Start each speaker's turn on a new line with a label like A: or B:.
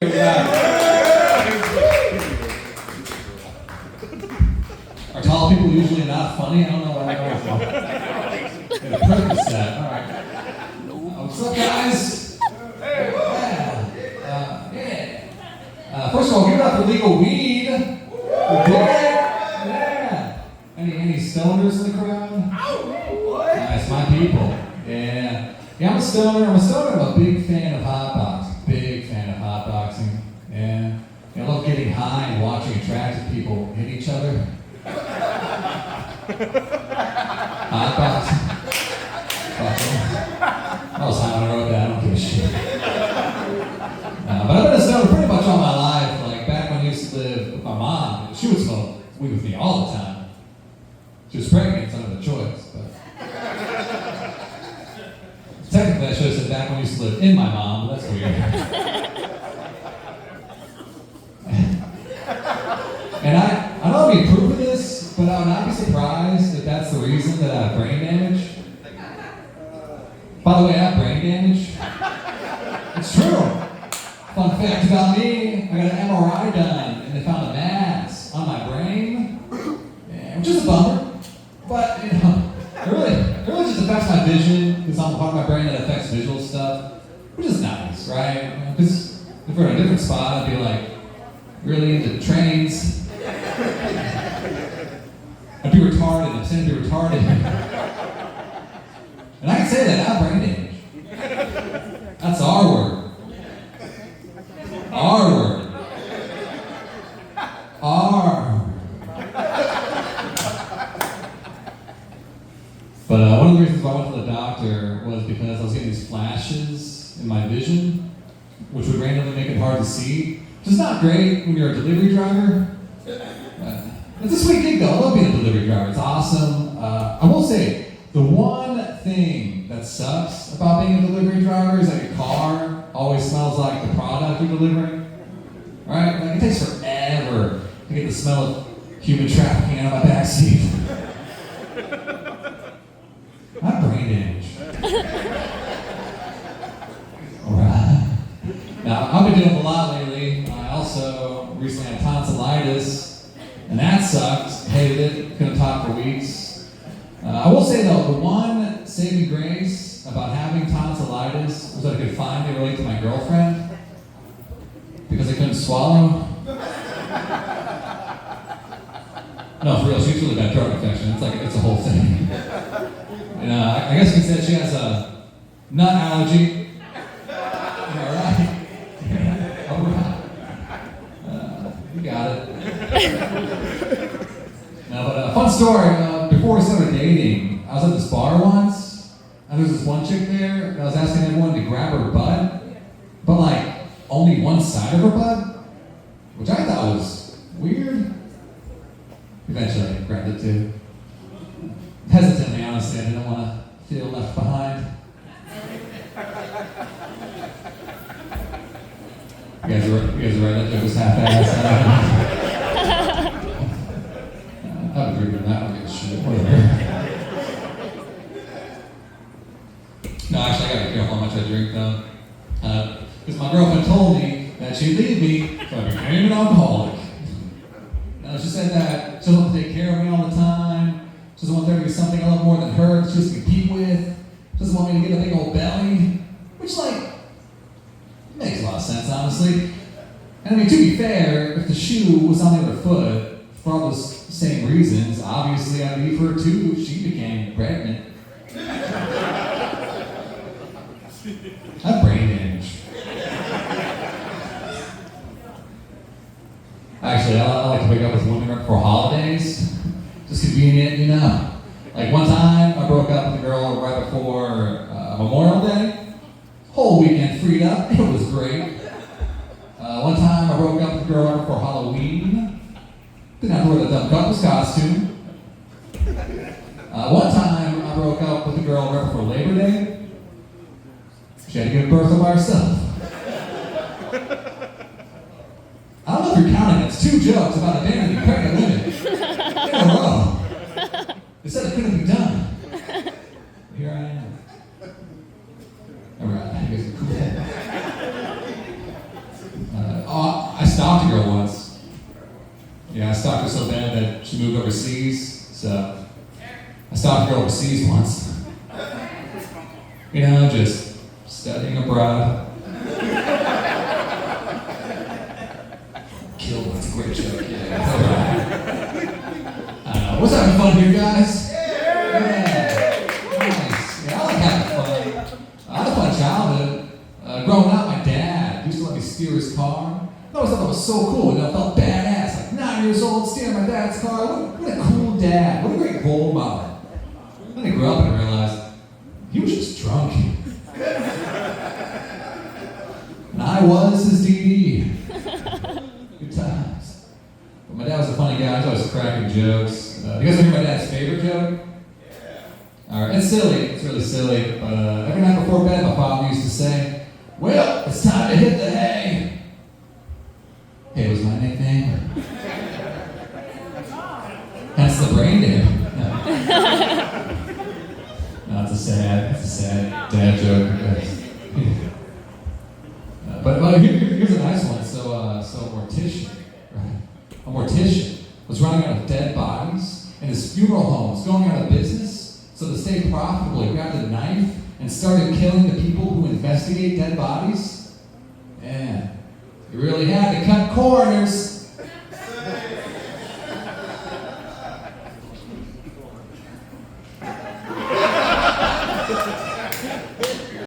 A: Are tall people usually not funny? I don't know what I know. Get a purpose set. All right. What's up, guys? First of all, give it up for legal weed. Yeah. Any stoners in the crowd? Nice, my people. Yeah. Yeah, I'm a stoner. I'm a big fan of hotboxing. Big fan of hotboxing. Yeah. I love getting high and watching attractive people hit each other. Hotboxing. I was high when I wrote that. I don't give a shit. But I've been a stoner pretty much all my life. Like back when I used to live with my mom, she would smoke weed with me all the time. She was pregnant, so I had a choice. But technically, I should have said back when I used to live in my mom, but that's weird. And I don't have any proof of this, but I would not be surprised if that's the reason that I have brain damage. By the way, I have brain damage. It's true. Fun fact about me, I got an MRI done, and they found a mass on my brain, which is a bummer. But, it really just affects my vision, because I'm a part of my brain that affects visual stuff, which is nice, right? Because if we're in a different spot, I'd be like, really into trains. I'd be retarded. I'm saying to be retarded. And I can say that, I have brain damage. That's our word. Our word. Our word. But one of the reasons why I went to the doctor was because I was getting these flashes in my vision, which would randomly make it hard to see. Which is not great when you're a delivery driver. It's a sweet gig though. I love being a delivery driver. It's awesome. I will say, the one thing that sucks about being a delivery driver is that your car always smells like the product you're delivering. Right? Like it takes forever to get the smell of human trafficking out of my backseat. I have brain damage. Alright. Now, I've been doing a lot lately. I also recently had tonsillitis, and that sucked. Hated it. Couldn't talk for weeks. I will say though, the one saving grace about having tonsillitis was that I could finally relate to my girlfriend because I couldn't swallow. No, for real, she has really bad throat infection. It's a whole thing. And I guess you could say she has a nut allergy. You got it. No, but a fun story. Before we started dating, I was at this bar once, and there was this one chick there, and I was asking everyone to grab her butt, but like, only one side of her butt, which I thought was weird. Eventually, I grabbed it too. Hesitantly, honestly, I didn't want to feel left behind. You guys are right, that joke was half-assed. I would agree with that, I don't give a shit, whatever. No, actually, I gotta be careful how much I drink, though. Because my girlfriend told me that she'd leave me if I became an alcoholic. Now, she said that she doesn't want to take care of me all the time. She doesn't want there to be something I love more than her that she has to compete with. She doesn't want me to get a big old belly. Which, like, makes a lot of sense, honestly. And I mean, to be fair, if the shoe was on the other foot, for all those same reasons, obviously I'd leave her too if she became pregnant. I have brain damage. Actually, I like to wake up with women right before holidays. Just convenient, you know. Like one time, I broke up with a girl right before Memorial Day. Whole weekend freed up. It was great. One time, I broke up with a girl right before Halloween. Didn't have to wear the dumb couple's costume. One time, I broke up with a girl right before Labor Day. She had to give birth all by herself. I don't know if you're counting. It's 2 jokes about abandoning pregnant women in a row. They said it couldn't be done. Here I am. All right, you guys are cool. Oh, I stalked a girl once. Yeah, I stalked her so bad that she moved overseas. So I stalked a girl overseas once. You know, just studying abroad. Killed, that's a great joke. Yeah, all right. What's having fun here, guys? Yeah. Nice. Yeah, I like having fun. I had a fun childhood. Growing up, my dad used to let me steer his car. I always thought that was so cool. You know, I felt badass. Like 9 years old, steering my dad's car. What a cool dad. What a great role model. Then I grew up and I realized he was just drunk. And I was his DD. Good times. But my dad was a funny guy. He was always cracking jokes. You guys want to hear my dad's favorite joke? Yeah. All right, it's silly. It's really silly. But every night before bed, my father used to say, "Well, it's time to hit the hay." Hay was my nickname. That's the brain damage. No, it's a sad dad joke. But here's a nice one. So a mortician, right? A mortician was running out of dead bodies, and his funeral home was going out of business. So to stay profitable, he grabbed a knife and started killing the people who investigate dead bodies. Yeah, he really had to cut corners.